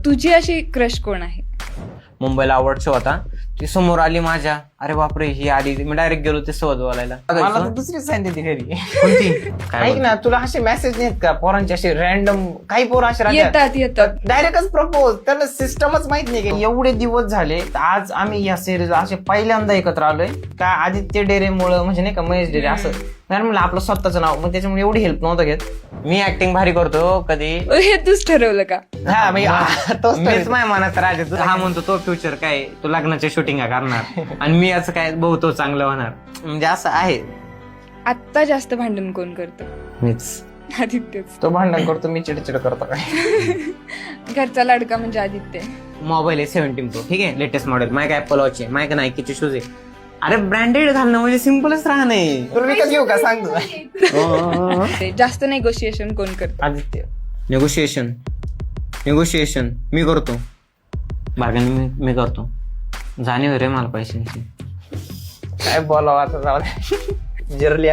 तुझी अशी क्रश कोण आहे? मुंबईला अवॉर्ड शो होता, ती समोर आली माझ्या, अरे बापरे ही आली, मी डायरेक्ट गेलो ते सोबत बोलायला. मला तर दुसरी सांगितली ती घरी. कोणती? काय ऐक ना, तुला असे मेसेज नाहीत का पोरांचे असे रॅन्डम? काही पोरं असे येतात डायरेक्टच प्रपोज, त्यांना सिस्टमच माहित नाही की एवढे दिवस झाले. तर आज आम्ही या सिरीज असे पहिल्यांदा एकत्र आलोय का आदित्य डेरेमुळे, म्हणजे नाही का महेश डेरे असं. नाही म्हणलं आपलं स्वतःचं नाव, मग त्याच्यामुळे एवढी हेल्प नव्हतं घेत. मी ऍक्टिंग भारी करतो कधी. हे तूच ठरवलं का? हा म्हणजे तोच मीच माझ्या मनात राजा, तुझा हा म्हणतो तो फ्युचर काय, तू लग्नाच्या शूटिंग करणार आणि मी असं काय भाऊ तो चांगलं होणार, म्हणजे असं आहे. आत्ता जास्त भांडण कोण करतं? मीच. आदित्यच. तो भांडण करतो, मी चिडचिड करतो काय. घरचा लाडका म्हणजे आदित्य. मोबाईल आहे 17 Pro, ठीक आहे, लेटेस्ट मॉडेल. माझ्या ऍपल वॉच आहे, माझ्या नाईकीचे शूज आहे. अरे ब्रँडेड घालणं म्हणजे सिम्पलच राहणे. तुला विकत घेऊ का सांग तुला. जास्त नेगोशिएशन कोण करतं? आदित्य. निगोशिएशन मी करतो, बार्गेनिंग मी करतो. जाणीव रे मला पैशांची. काय बोलावं आता, जाऊ दे. जिरली